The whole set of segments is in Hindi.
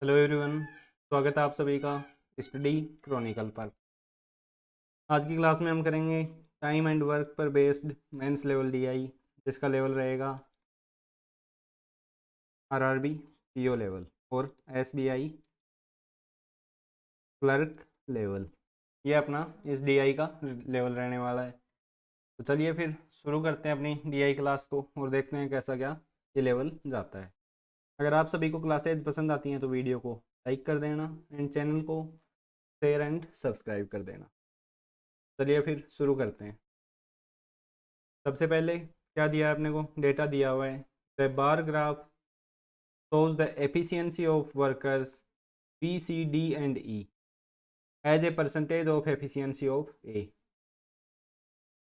हेलो एवरीवन, स्वागत है आप सभी का स्टडी क्रॉनिकल पर। आज की क्लास में हम करेंगे टाइम एंड वर्क पर बेस्ड मेंस लेवल डीआई, जिसका लेवल रहेगा आरआरबी पीओ लेवल और एसबीआई क्लर्क लेवल। ये अपना इस डीआई का लेवल रहने वाला है। तो चलिए फिर शुरू करते हैं अपनी डीआई क्लास को और देखते हैं कैसा क्या ये लेवल जाता है। अगर आप सभी को क्लासेज पसंद आती हैं तो वीडियो को लाइक कर देना एंड चैनल को शेयर एंड सब्सक्राइब कर देना। चलिए फिर शुरू करते हैं। सबसे पहले क्या दिया है अपने को, डेटा दिया हुआ है। The bar graph shows the efficiency of workers B, C, D and E as a percentage of efficiency of A।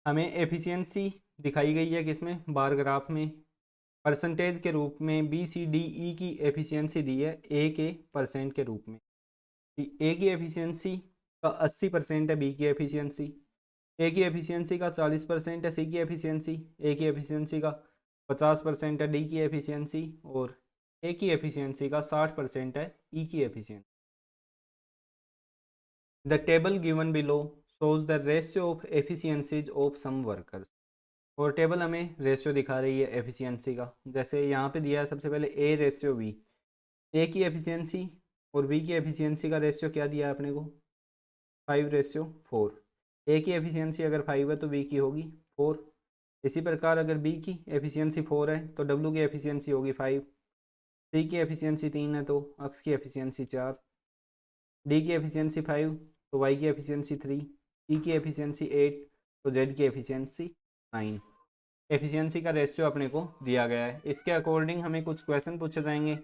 हमें एफिशिएंसी दिखाई गई है किसमें, बार ग्राफ में। परसेंटेज के रूप में बी सी डी ई की एफिशिएंसी दी है ए के परसेंट के रूप में। ए की एफिशिएंसी का 80% है, बी की एफिशिएंसी ए की एफिशिएंसी का 40% है, सी की एफिशिएंसी ए की एफिशिएंसी का 50% है, डी की एफिशिएंसी और ए की एफिशिएंसी का 60% है, ई की efficiency. The table given below shows the ratio of efficiencies of some workers. और टेबल हमें रेशियो दिखा रही है एफिशिएंसी का। जैसे यहाँ पे दिया है सबसे पहले ए रेशियो वी, ए की एफिशिएंसी और वी की एफिशिएंसी का रेशियो क्या दिया है अपने को, 5:4। ए की एफिशिएंसी अगर 5 है तो बी की होगी 4। इसी प्रकार अगर बी की एफिशिएंसी 4 है तो डब्ल्यू की एफिशिएंसी होगी 5। सी की एफिशिएंसी 3 है तो एक्स की एफिशिएंसी 4। डी की एफिशिएंसी 5 तो वाई की एफिशिएंसी 3। ई की एफिशिएंसी 8 तो जेड की एफिशिएंसी 9। एफिशिएंसी का रेशियो अपने को दिया गया है। इसके अकॉर्डिंग हमें कुछ क्वेश्चन पूछे जाएंगे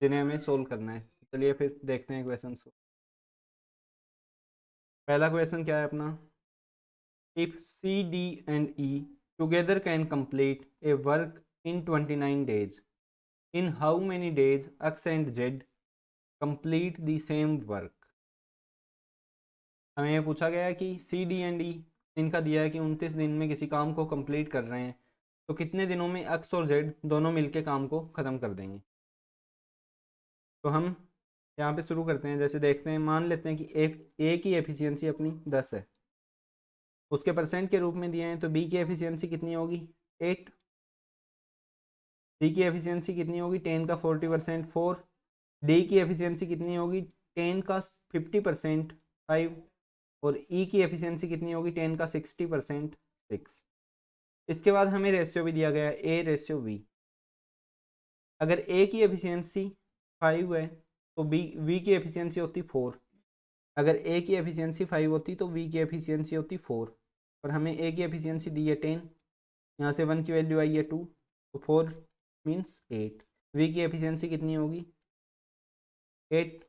जिन्हें हमें सोल्व करना है। चलिए फिर देखते हैं क्वेश्चन को। पहला क्वेश्चन क्या है अपना, if C, D and E together can complete a work in 29 days, in how many days X and Z complete the same work? हमें ये पूछा गया है कि C, D and E इनका दिया है कि 29 दिन में किसी काम को कंप्लीट कर रहे हैं, तो कितने दिनों में X और Z दोनों मिलके काम को ख़त्म कर देंगे। तो हम यहाँ पे शुरू करते हैं। जैसे देखते हैं, मान लेते हैं कि ए की एफिशिएंसी अपनी 10 है, उसके परसेंट के रूप में दिए हैं, तो बी की एफिशिएंसी कितनी होगी 8। सी की एफिशिएंसी कितनी होगी 10 का 40% 4। डी की एफिशिएंसी कितनी होगी 10 का 50% 5। और ई की एफिशिएंसी कितनी होगी 10 का 60% 6। इसके बाद हमें रेशियो भी दिया गया है ए रेशियो वी। अगर ए की एफिशिएंसी 5 है तो बी वी की एफिशिएंसी होती 4। अगर ए की एफिशिएंसी 5 होती तो वी की एफिशिएंसी होती 4। और हमें ए की एफिशिएंसी दी है 10, यहाँ से 1 की वैल्यू आई है 2, तो 4 मीन्स 8। वी की एफिशिएंसी कितनी होगी 8।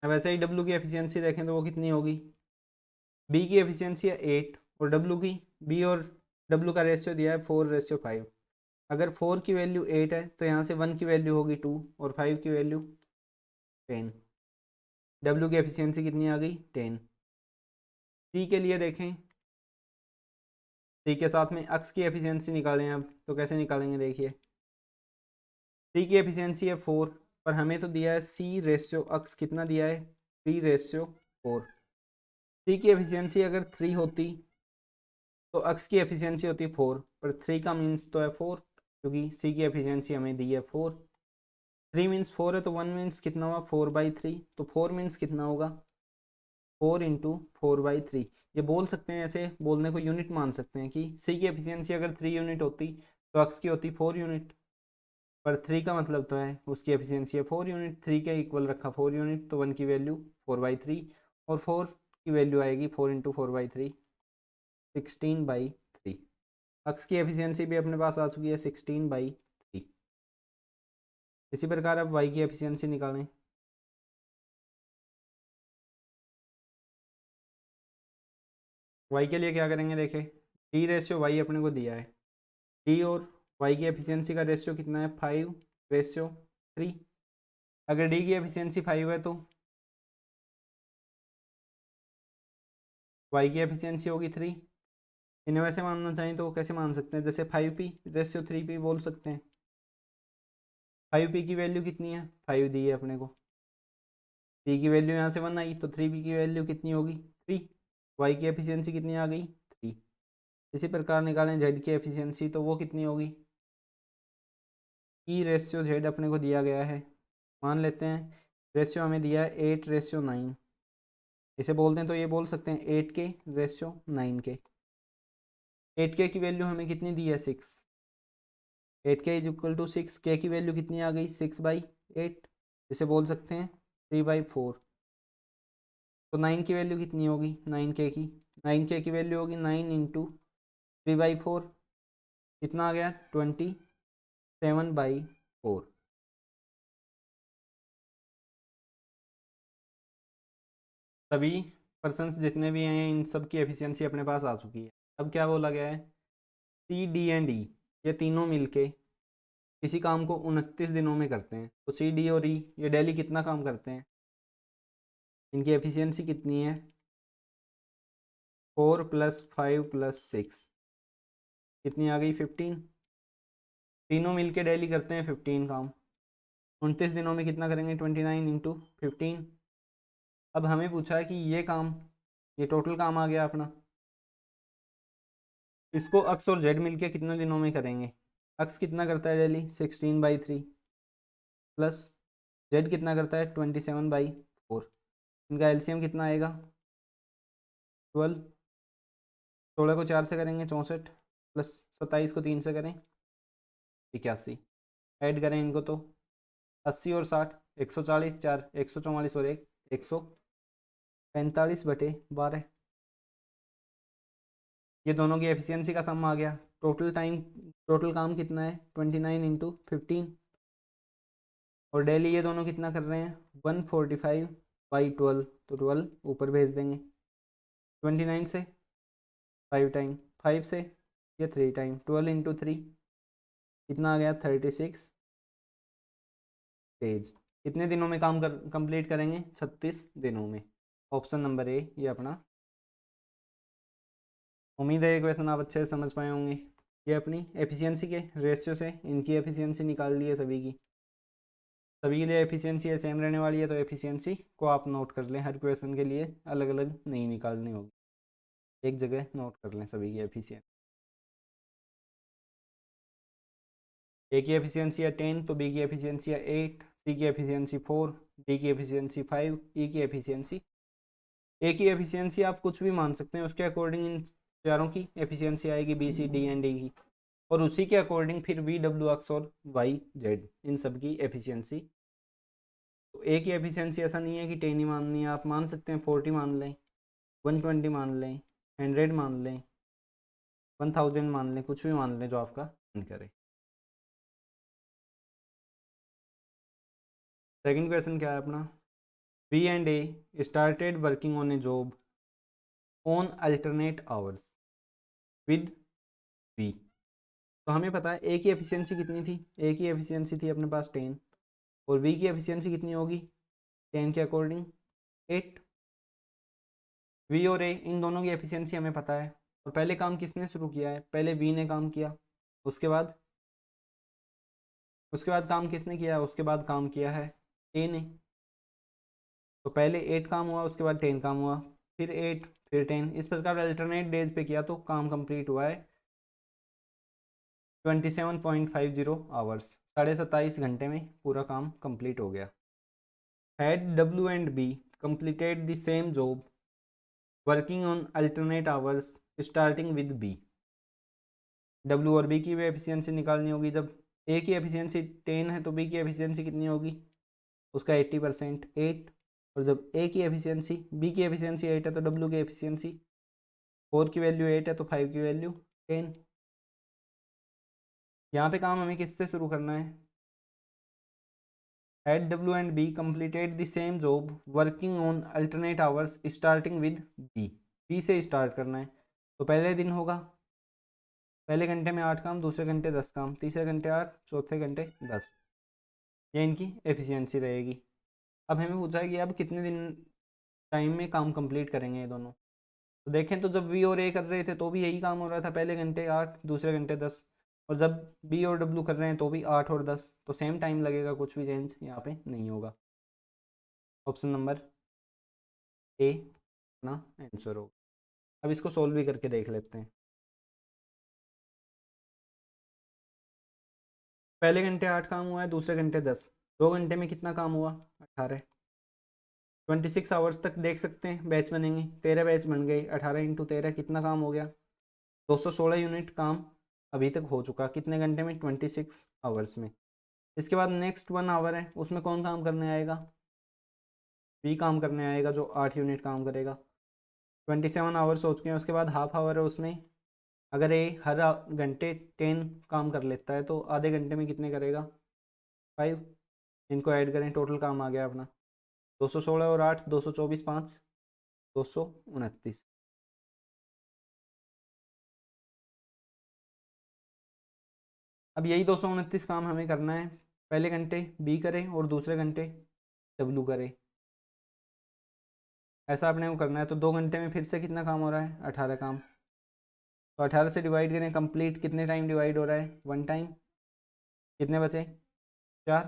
अब ऐसे ही डब्ल्यू की एफिशिएंसी देखें तो वो कितनी होगी, बी की एफिशिएंसी है 8 और डब्ल्यू की, बी और डब्ल्यू का रेशियो दिया है 4:5। अगर 4 की वैल्यू 8 है तो यहाँ से 1 की वैल्यू होगी 2 और 5 की वैल्यू 10। डब्ल्यू की एफिशिएंसी कितनी आ गई 10। सी के लिए देखें, सी के साथ में एक्स की एफिशिएंसी निकालें। अब तो कैसे निकालेंगे, देखिए सी की एफिशिएंसी है 4, पर हमें तो दिया है सी रेशियो एक्स कितना दिया है 3:4। सी की एफिशिएंसी अगर 3 होती तो एक्स की एफिशिएंसी होती 4, पर 3 का मीन्स तो है 4, क्योंकि सी की एफिशिएंसी हमें दी है 4। 3 मीन्स 4 है तो 1 मीन्स कितना हुआ 4/3, तो 4 मीन्स कितना होगा 4 × 4/3। ये बोल सकते हैं, ऐसे बोलने को यूनिट मान सकते हैं कि सी की एफिशिएंसी अगर 3 यूनिट होती तो एक्स की होती 4 यूनिट, पर 3 का मतलब तो है उसकी एफिशिएंसी है 4 यूनिट। 3 के इक्वल रखा 4 यूनिट, तो 1 की वैल्यू 4/3 और 4 की वैल्यू आएगी 4 × 4/3 16/3। एक्स की एफिशिएंसी भी अपने पास आ चुकी है 16/3। इसी प्रकार अब वाई की एफिशिएंसी निकालें। वाई के लिए क्या करेंगे, देखें डी रेशियो वाई अपने को दिया है, डी और वाई की एफिशिएंसी का रेशियो कितना है 5:3। अगर डी की एफिशिएंसी 5 है तो वाई की एफिशिएंसी होगी 3। इन्हें वैसे मानना चाहें तो कैसे मान सकते हैं, जैसे 5p/3p बोल सकते हैं। 5p की वैल्यू कितनी है, 5 दी है अपने को। p की वैल्यू यहाँ से 1 आई तो 3p की वैल्यू कितनी होगी, 3। y की एफिशिएंसी कितनी आ गई, 3। इसी प्रकार निकालें z की एफिशिएंसी, तो वो कितनी होगी, E/Z अपने को दिया गया है। मान लेते हैं रेशियो हमें दिया है 8/9। इसे बोलते हैं तो ये बोल सकते हैं 8k/9k। 8k की वैल्यू हमें कितनी दी है, 6। 8k is equal to 6। k की वैल्यू कितनी आ गई, 6/8। इसे बोल सकते हैं 3/4। तो 9 की वैल्यू कितनी होगी, 9k की, 9k की वैल्यू होगी 9 इंटू 3/4। कितना आ गया, 27/4। सभी पर्सन्स जितने भी हैं इन सब की एफिशिएंसी अपने पास आ चुकी है। अब क्या बोला गया है, सी, डी एंड ई ये तीनों मिलके किसी काम को 29 दिनों में करते हैं। तो सी, डी और ई ये डेली कितना काम करते हैं, इनकी एफिशिएंसी कितनी है, 4 + 5 + 6 कितनी आ गई, 15। तीनों मिलके डेली करते हैं 15 काम। 29 दिनों में कितना करेंगे, 29 इंटू 15। अब हमें पूछा है कि ये काम, ये टोटल काम आ गया अपना, इसको अक्स और जेड मिलके कितने दिनों में करेंगे। अक्स कितना करता है डेली, 16/3 प्लस जेड कितना करता है, 27/4। इनका एलसीएम कितना आएगा, 12। 16 को 4 से करेंगे 64, प्लस 27 को 3 से करें 81। ऐड करें इनको तो 80 और 60, 140, 4 144 और 1 145/12। ये दोनों की एफिशिएंसी का सम आ गया। टोटल काम कितना है, 29 इंटू 15। और डेली ये दोनों कितना कर रहे हैं, 145/12। तो 12 ऊपर भेज देंगे। 29 से 5 टाइम, 5 से ये 3 टाइम, 12 इंटू 3 कितना आ गया, 36 पेज। कितने दिनों में काम कंप्लीट करेंगे, 36 दिनों में। ऑप्शन नंबर ए ये अपना। उम्मीद है ये क्वेश्चन आप अच्छे से समझ पाए होंगे। ये अपनी एफिशिएंसी के रेशियो से इनकी एफिशिएंसी निकाल ली है सभी की। सभी के लिए एफिशिएंसी सेम रहने वाली है, तो एफिशिएंसी को आप नोट कर लें। हर क्वेश्चन के लिए अलग अलग नहीं निकालनी होगी, एक जगह नोट कर लें सभी की एफिशिएंसी। ए की एफिशिएंसी है 10, तो बी की एफिशिएंसी है 8, सी की एफिशिएंसी 4, डी की एफिशिएंसी 5, ई की एफिशिएंसी। ए की एफिशिएंसी आप कुछ भी मान सकते हैं, उसके अकॉर्डिंग इन चारों की एफिशिएंसी आएगी, B, C, D and D की। और उसी के अकॉर्डिंग फिर वी, डब्ल्यू, एक्स और वाई, जेड इन सब की एफिशिएंसी। तो ए की एफिशिएंसी ऐसा नहीं है कि 10 ही माननी है, आप मान सकते हैं 40 मान लें, 120 मान लें, 100 मान लें, 1000 मान लें, कुछ भी मान लें जो आपका मन करे। सेकंड क्वेश्चन क्या है अपना, B and A started working on a job on alternate hours with B. तो हमें पता है ए की एफिशिएंसी कितनी थी, ए की एफिशिएंसी थी अपने पास 10, और बी की एफिशिएंसी कितनी होगी 10 के अकॉर्डिंग 8। वी और ए इन दोनों की एफिशिएंसी हमें पता है। और पहले काम किसने शुरू किया है, पहले वी ने काम किया, उसके बाद काम किसने किया, उसके बाद काम किया है ए ने। तो पहले 8 काम हुआ, उसके बाद 10 काम हुआ, फिर 8 फिर 10, इस प्रकार अल्टरनेट डेज पे किया, तो काम कंप्लीट हुआ है 27.50 आवर्स, 27.5 घंटे में पूरा काम कंप्लीट हो गया। Had W and B completed the same job working on alternate hours starting with B। W और बी की भी एफिशिएंसी निकालनी होगी। जब ए की एफिशिएंसी 10 है तो बी की एफिशिएंसी कितनी होगी, उसका 80% 8। और जब ए की एफिशिएंसी, बी की एफिशिएंसी 8 है तो डब्ल्यू की एफिशिएंसी 4 की वैल्यू 8 है तो 5 की वैल्यू 10। यहाँ पे काम हमें किससे शुरू करना है, Had W and B completed the same job working on alternate hours starting with B। B से स्टार्ट करना है, तो पहले दिन होगा, पहले घंटे में 8 काम, दूसरे घंटे 10 काम, तीसरे घंटे 8, चौथे घंटे 10। ये इनकी एफिशिएंसी रहेगी। अब हमें पूछा है कि अब कितने दिन टाइम में काम कंप्लीट करेंगे ये दोनों। तो देखें तो जब वी और ए कर रहे थे तो भी यही काम हो रहा था, पहले घंटे 8, दूसरे घंटे 10। और जब बी और डब्ल्यू कर रहे हैं तो भी 8 और 10, तो सेम टाइम लगेगा, कुछ भी चेंज यहाँ पे नहीं होगा। ऑप्शन नंबर ए अपना आंसर होगा। अब इसको सोल्व भी करके देख लेते हैं। पहले घंटे 8 काम हुआ है, दूसरे घंटे 10, 2 घंटे में कितना काम हुआ? 18। 26 आवर्स तक देख सकते हैं बैच बनेंगे, 13 बैच बन गए, 18 × 13 कितना काम हो गया? 216 यूनिट काम अभी तक हो चुका, कितने घंटे में? 26 आवर्स में। इसके बाद नेक्स्ट 1 आवर है, उसमें कौन काम करने आएगा? बी काम करने आएगा, जो 8 यूनिट काम करेगा। 27 आवर्स हो चुके हैं, उसके बाद हाफ आवर है उसमें। अगर ए हर घंटे 10 काम कर लेता है तो आधे घंटे में कितने करेगा? 5। इनको ऐड करें, टोटल काम आ गया अपना 216 और 8, 224, 5, 229। अब यही 229 काम हमें करना है, पहले घंटे बी करे और दूसरे घंटे डब्लू करे, ऐसा आपने वो करना है। तो 2 घंटे में फिर से कितना काम हो रहा है? 18 काम। तो 18 से डिवाइड करें, कंप्लीट कितने टाइम डिवाइड हो रहा है? 1 टाइम। कितने बचे? 4।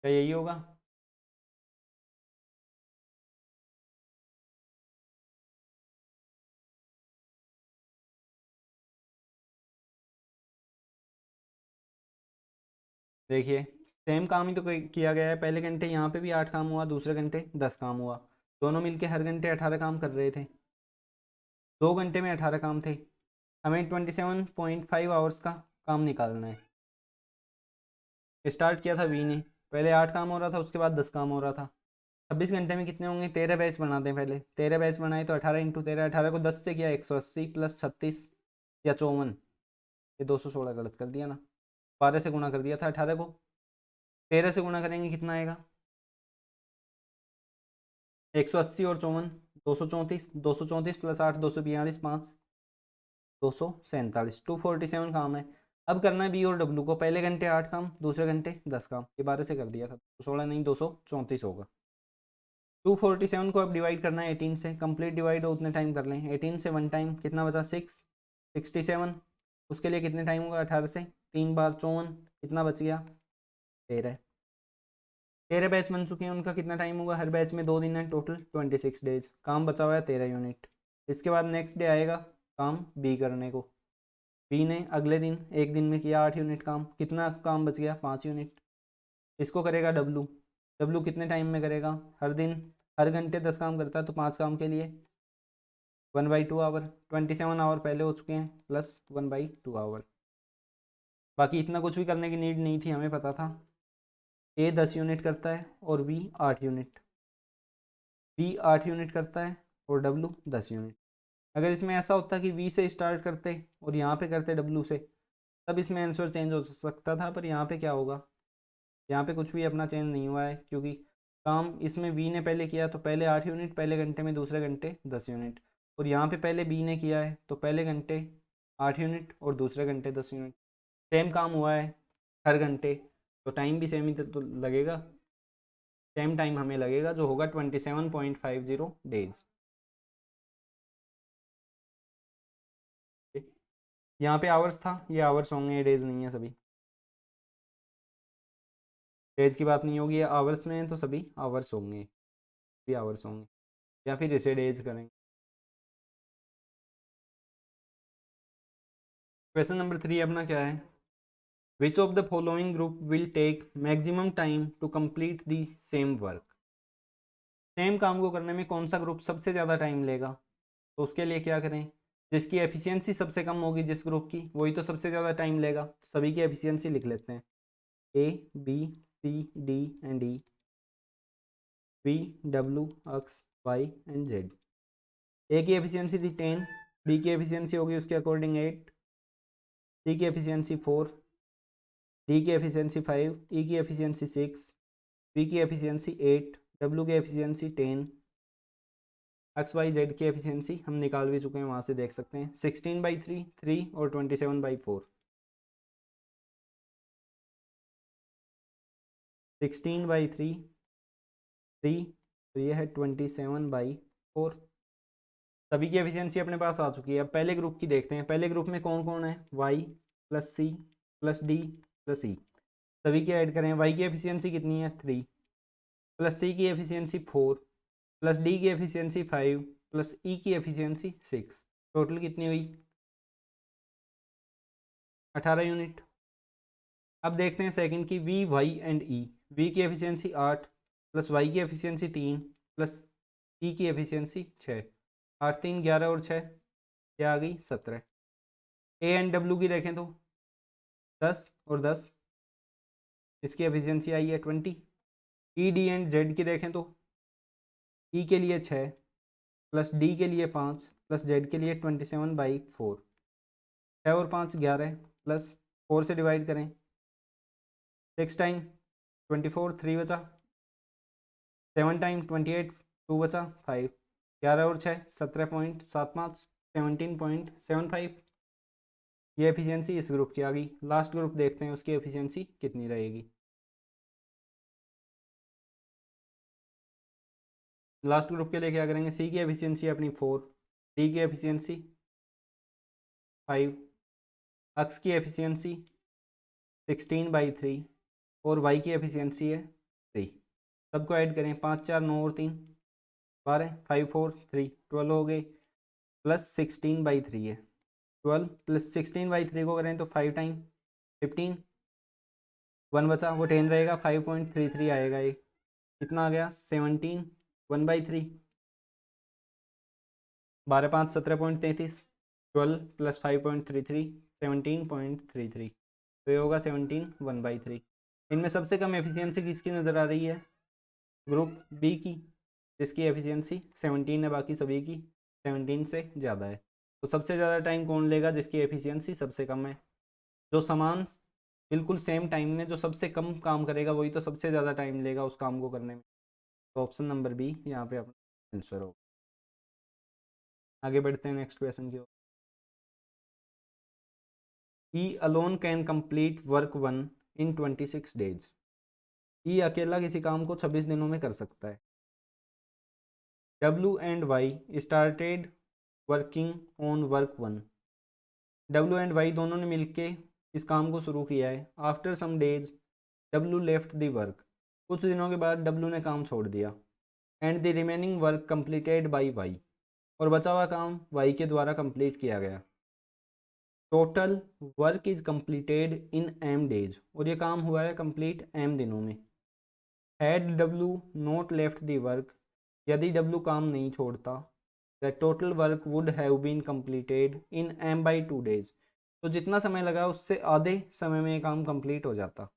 क्या यही होगा? देखिए सेम काम ही तो किया गया है, पहले घंटे यहाँ पे भी 8 काम हुआ, दूसरे घंटे 10 काम हुआ, दोनों मिलके हर घंटे 18 काम कर रहे थे, 2 घंटे में 18 काम थे। हमें 27.5 आवर्स का काम निकालना है। स्टार्ट किया था वी ने, पहले 8 काम हो रहा था, उसके बाद 10 काम हो रहा था। 26 घंटे में कितने होंगे? 13 बैच बनाते हैं, पहले 13 बैच बनाए तो 18 × 13, 18 को 10 से किया 180 प्लस 36 या 54, ये 216 गलत कर दिया ना, 12 से गुणा कर दिया था 18 को, 13 से गुणा करेंगे कितना आएगा? 180 और 54, 234, 234 प्लस 8, 242, 5, 247, 247 काम है। अब करना है बी और डब्ल्यू को, पहले घंटे 8 काम, दूसरे घंटे 10 काम, ये 12 से कर दिया था, 16 नहीं 234 होगा। 247 को अब डिवाइड करना है 18 से, कंप्लीट डिवाइड हो उतने टाइम कर लें, 18 से 1 टाइम कितना बचा? 6, 67। उसके लिए कितने टाइम होगा? 18 से 3 बार 54, कितना बच गया? 13। 13 बैच बन चुके हैं, उनका कितना टाइम होगा? हर बैच में 2 दिन है, टोटल 26 डेज, काम बचा हुआ है 13 यूनिट। इसके बाद नेक्स्ट डे आएगा काम बी करने को, बी ने अगले दिन एक दिन में किया 8 यूनिट काम, कितना काम बच गया? 5 यूनिट। इसको करेगा डब्लू, डब्लू कितने टाइम में करेगा? हर दिन हर घंटे 10 काम करता है तो 5 काम के लिए 1/2 आवर, 27 आवर पहले हो चुके हैं, प्लस 1/2 आवर। बाकी इतना कुछ भी करने की नीड नहीं थी, हमें पता था ए 10 यूनिट करता है और वी 8 यूनिट, बी 8 यूनिट करता है और डब्लू 10 यूनिट। अगर इसमें ऐसा होता कि वी से स्टार्ट करते और यहाँ पे करते डब्लू से, तब इसमें आंसर चेंज हो सकता था, पर यहाँ पे क्या होगा? यहाँ पे कुछ भी अपना चेंज नहीं हुआ है, क्योंकि काम इसमें वी ने पहले किया तो पहले 8 यूनिट पहले घंटे में, दूसरे घंटे 10 यूनिट, और यहाँ पे पहले बी ने किया है तो पहले घंटे 8 यूनिट और दूसरे घंटे 10 यूनिट, सेम काम हुआ है हर घंटे, तो टाइम भी सेम ही तो लगेगा, सेम टाइम हमें लगेगा, जो होगा 27.50 डेज। यहाँ पे आवर्स था, ये आवर्स होंगे, डेज नहीं है सभी, डेज की बात नहीं होगी, ये आवर्स में है तो सभी आवर्स होंगे, भी आवर्स होंगे, या फिर इसे डेज करेंगे। क्वेश्चन नंबर 3 अपना क्या है? Which of the following group will take maximum time to complete the same work? Same काम को करने में कौन सा ग्रुप सबसे ज़्यादा टाइम लेगा? तो उसके लिए क्या करें? जिसकी एफिशिएंसी सबसे कम होगी जिस ग्रुप की, वही तो सबसे ज़्यादा टाइम लेगा, सभी की एफिशिएंसी लिख लेते हैं, A B C D and E, V W X Y and Z. A की एफिशिएंसी थी 10, बी की एफिशिएंसी होगी उसके अकॉर्डिंग 8, सी की एफिशिएंसी 4, डी की एफिशिएंसी 5, ई की एफिशिएंसी 6, पी की एफिशिएंसी 8, डब्ल्यू की एफिशिएंसी 10, एक्स वाई जेड की एफिशिएंसी हम निकाल भी चुके हैं, वहाँ से देख सकते हैं 16/3, 3 और 27/4, 16/3, 3 तो ये है 27/4। सभी की एफिशिएंसी अपने पास आ चुकी है। अब पहले ग्रुप की देखते हैं। पहले ग्रुप में कौन कौन है, y plus C plus D plus E. सभी की ऐड करें। y की एफिशिएंसी कितनी है 3, प्लस सी की एफिशिएंसी 4, प्लस डी की एफिशिएंसी 5, प्लस ई की एफिशिएंसी 6। टोटल कितनी हुई 18 यूनिट। अब देखते हैं सेकंड की V Y and E. V की एफिशिएंसी 8, प्लस वाई की एफिशिएंसी 3, प्लस ई की एफिशिएंसी 6। 8 3 11 और 6 क्या आ गई 17। ए एंड डब्ल्यू की देखें तो 10 और 10, इसकी एफिशिएंसी आई है 20। ई डी एंड जेड की देखें तो ई के लिए 6, प्लस डी के लिए 5, प्लस जेड के लिए 27/4। 6 और 5 11, प्लस 4 से डिवाइड करें 6 टाइम 24 3 बचा, 7 टाइम 28 2 बचा 5, 11 और 6 17.75 17.75। ये एफिशिएंसी इस ग्रुप की आ गई। लास्ट ग्रुप देखते हैं उसकी एफिशिएंसी कितनी रहेगी। लास्ट ग्रुप के लिए क्या करेंगे, सी की एफिशिएंसी अपनी 4, डी की एफिशिएंसी 5, एक्स की एफिशिएंसी 16/3 और वाई की एफिशिएंसी है 3। सबको ऐड करें 5 4 9 और 3 12, 5 4 3 12 हो गए, प्लस 16/3 है। 12 प्लस 16/3 को करें तो 5 टाइम 15, 1 बचा वो 10 रहेगा, 5.33 आएगा। ये कितना आ गया 17 1/3। 12 5 17.33, 12 प्लस 5.33 17.33, तो ये होगा 17 1/3। इनमें सबसे कम एफिशिएंसी किसकी नज़र आ रही है, ग्रुप बी की, जिसकी एफिशिएंसी 17 है, बाकी सभी की 17 से ज़्यादा है। तो सबसे ज़्यादा टाइम कौन लेगा, जिसकी एफिशिएंसी सबसे कम है। जो समान बिल्कुल सेम टाइम में जो सबसे कम काम करेगा वही तो सबसे ज़्यादा टाइम लेगा उस काम को करने में। तो ऑप्शन नंबर बी यहाँ पे अपना आंसर होगा। आगे बढ़ते हैं नेक्स्ट क्वेश्चन की ओर। E alone can complete work 1 in 26 days. E अकेला किसी काम को 26 दिनों में कर सकता है। W and Y started working on work 1। W and Y दोनों ने मिलके इस काम को शुरू किया है। After some days W left the work. कुछ दिनों के बाद W ने काम छोड़ दिया। And the remaining work completed by Y। और बचा हुआ काम Y के द्वारा कंप्लीट किया गया। Total work is completed in m days. और ये काम हुआ है कंप्लीट m दिनों में। Had W not left the work. यदि W काम नहीं छोड़ता, the total work would have been completed in m/2 days. तो जितना समय लगा उससे आधे समय में ये काम कंप्लीट हो जाता।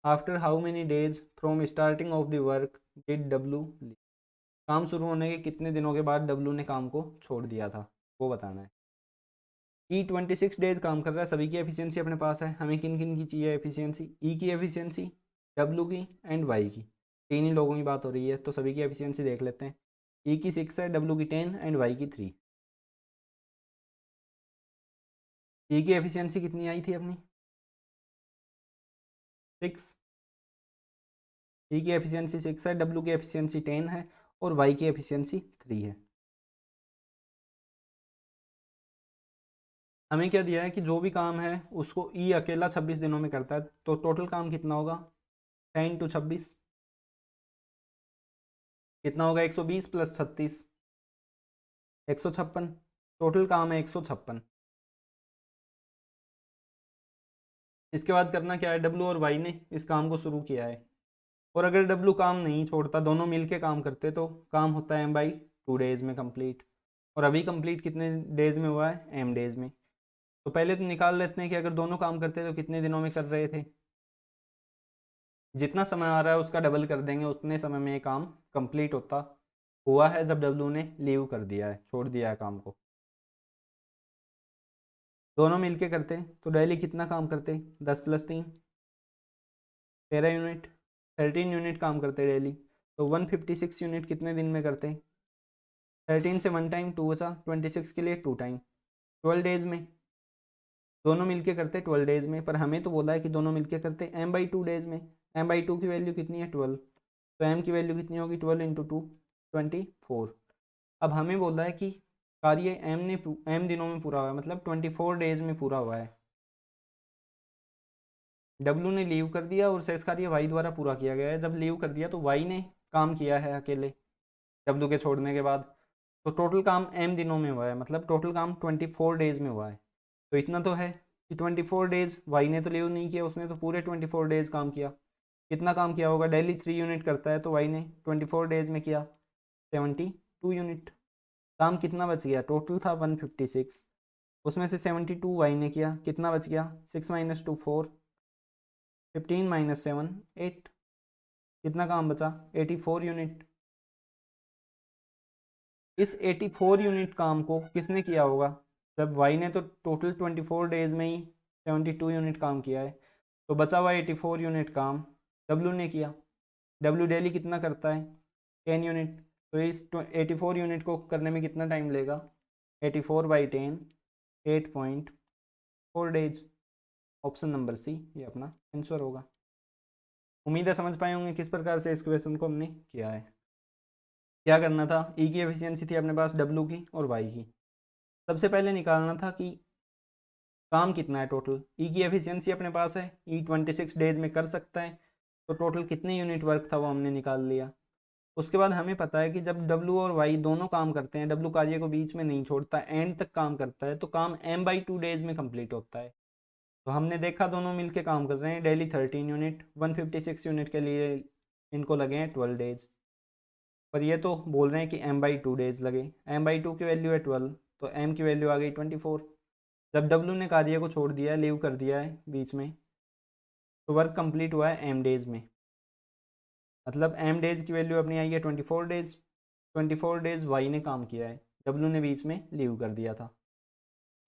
After how many days from starting of the work did W leave. काम शुरू होने के कितने दिनों के बाद W ने काम को छोड़ दिया था, वो बताना है। ई 26 डेज काम कर रहा है। सभी की एफिशिएंसी अपने पास है। हमें किन किन की चाहिए एफिशिएंसी, ई की एफिशिएंसी, डब्ल्यू की एंड वाई की। तीन ही लोगों की बात हो रही है तो सभी की एफिशिएंसी देख लेते हैं। ई की 6 है, डब्ल्यू की 10 एंड वाई की 3। ई की एफिशिएंसी कितनी आई थी अपनी 6। ई की एफिशिएंसी 6 है, डब्ल्यू की एफिशिएंसी 10 है और वाई की एफिशिएंसी 3 है। हमें क्या दिया है कि जो भी काम है उसको ई अकेला 26 दिनों में करता है। तो टोटल काम कितना होगा 10 × 26 कितना होगा 120 प्लस 36 156। टोटल काम है 156। इसके बाद करना क्या है, डब्ल्यू और वाई ने इस काम को शुरू किया है। और अगर डब्ल्यू काम नहीं छोड़ता, दोनों मिलके काम करते, तो काम होता है m/2 डेज में कंप्लीट। और अभी कंप्लीट कितने डेज में हुआ है, m डेज में। तो पहले तो निकाल लेते हैं कि अगर दोनों काम करते तो कितने दिनों में कर रहे थे। जितना समय आ रहा है उसका डबल कर देंगे, उतने समय में ये काम कंप्लीट होता हुआ है जब डब्ल्यू ने लीव कर दिया है, छोड़ दिया है काम को। दोनों मिलके करते तो डेली कितना काम करते, 10 + 3 13 यूनिट, 13 यूनिट काम करते डेली। तो 156 यूनिट कितने दिन में करते, 13 से 1 टाइम 2 बचा, 26 के लिए 2 टाइम 12 डेज में। दोनों मिलके करते 12 डेज में, पर हमें तो बोला है कि दोनों मिलके करते m/2 डेज में। m/2 की वैल्यू कितनी है 12। तो m की वैल्यू कितनी होगी 12 इंटू 2 24। अब हमें बोला है कि कार्य m दिनों में पूरा हुआ है, मतलब 24 डेज में पूरा हुआ है। W ने लीव कर दिया और शेष कार्य y द्वारा पूरा किया गया है। जब लीव कर दिया तो y ने काम किया है अकेले W के छोड़ने के बाद, तो टोटल काम m दिनों में हुआ है, मतलब टोटल काम 24 डेज में हुआ है। तो इतना तो है कि 24 डेज y ने तो लीव नहीं किया, उसने तो पूरे 24 डेज काम किया। कितना काम किया होगा, डेली 3 यूनिट करता है, तो y ने 24 डेज में किया 72 यूनिट। काम कितना बच गया, टोटल था 156, उसमें से 72 y ने किया, कितना बच गया 6 - 2 4, 15 - 7 8, कितना काम बचा 84 यूनिट। इस 84 यूनिट काम को किसने किया होगा, जब y ने तो टोटल 24 डेज में ही 72 यूनिट काम किया है, तो बचा हुआ 84 यूनिट काम w ने किया। w डेली कितना करता है 10 यूनिट, तो इस 84 यूनिट को करने में कितना टाइम लेगा 84/10 8.4 डेज। ऑप्शन नंबर सी ये अपना आंसर होगा। उम्मीद है समझ पाए होंगे किस प्रकार से इस क्वेश्चन को हमने किया है। क्या करना था, ई की एफिशिएंसी थी अपने पास डब्ल्यू की और वाई की। सबसे पहले निकालना था कि काम कितना है टोटल। ई की एफिशिएंसी अपने पास है, ई 26 डेज में कर सकता है, तो टोटल कितने यूनिट वर्क था वो हमने निकाल लिया। उसके बाद हमें पता है कि जब डब्ल्यू और वाई दोनों काम करते हैं, डब्ल्यू कार्य को बीच में नहीं छोड़ता, एंड तक काम करता है, तो काम m/2 डेज में कंप्लीट होता है। तो हमने देखा दोनों मिलके काम कर रहे हैं, डेली 13 यूनिट, 156 यूनिट के लिए इनको लगे हैं 12 डेज। पर ये तो बोल रहे हैं कि m/2 डेज लगे, m/2 की वैल्यू है 12, तो m की वैल्यू आ गई 24। जब w ने कार्य को छोड़ दिया है, लीव कर दिया है बीच में, तो वर्क कंप्लीट हुआ है m डेज में, मतलब m डेज की वैल्यू अपनी आई है 24 डेज। 24 डेज y ने काम किया है, w ने बीच में लीव कर दिया था।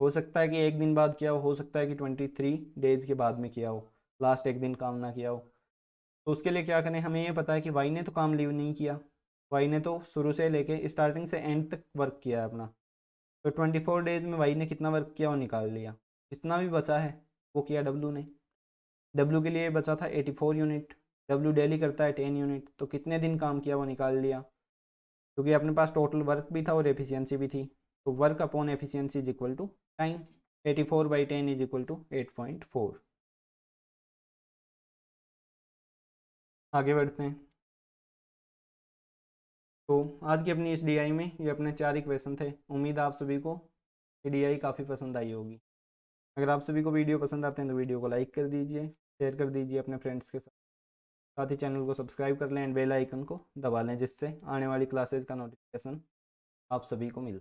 हो सकता है कि एक दिन बाद किया हो सकता है कि 23 डेज के बाद में किया हो, लास्ट एक दिन काम ना किया हो। तो उसके लिए क्या करें, हमें ये पता है कि वाई ने तो काम लीव नहीं किया, वाई ने तो शुरू से लेके स्टार्टिंग से एंड तक वर्क किया है अपना। तो 24 डेज में वाई ने कितना वर्क किया वो निकाल लिया, जितना भी बचा है वो किया डब्लू ने। डब्लू के लिए बचा था 84 यूनिट, डब्लू डेली करता है 10 यूनिट, तो कितने दिन काम किया वो निकाल लिया, क्योंकि अपने पास टोटल वर्क भी था और एफिशिएंसी भी थी। तो work upon efficiency is equal to time, 84/10 is equal to 8.4। आगे बढ़ते हैं। तो आज की अपनी इस डीआई में ये अपने 4 ही क्वेश्चन थे। उम्मीद है आप सभी को ये डीआई काफ़ी पसंद आई होगी। अगर आप सभी को वीडियो पसंद आते हैं तो वीडियो को लाइक कर दीजिए, शेयर कर दीजिए अपने फ्रेंड्स के साथ, साथ ही चैनल को सब्सक्राइब कर लें एंड बेल आइकन को दबा लें, जिससे आने वाली क्लासेज का नोटिफिकेशन आप सभी को मिले।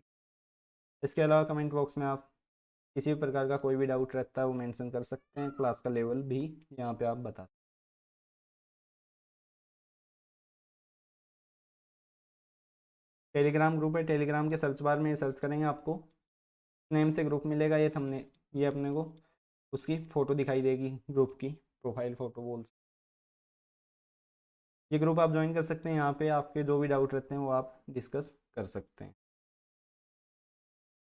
इसके अलावा कमेंट बॉक्स में आप किसी भी प्रकार का कोई भी डाउट रहता है वो मेंशन कर सकते हैं, क्लास का लेवल भी यहाँ पे आप बता सकते हैं। टेलीग्राम ग्रुप है, टेलीग्राम के सर्च बार में सर्च करेंगे आपको नेम से ग्रुप मिलेगा, ये हमने ये अपने को उसकी फ़ोटो दिखाई देगी, ग्रुप की प्रोफाइल फ़ोटो बोल। ये ग्रुप आप ज्वाइन कर सकते हैं, यहाँ पे आपके जो भी डाउट रहते हैं वो आप डिस्कस कर सकते हैं।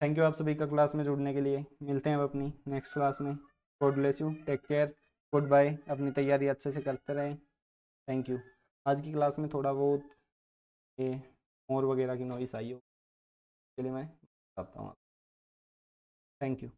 थैंक यू आप सभी का क्लास में जुड़ने के लिए। मिलते हैं अब अपनी नेक्स्ट क्लास में। God bless you, take care, goodbye. अपनी तैयारी अच्छे से करते रहें। Thank you. आज की क्लास में थोड़ा बहुत ये मोर वगैरह की नॉइस आई हो, इसके लिए मैं बताता हूँ। Thank you.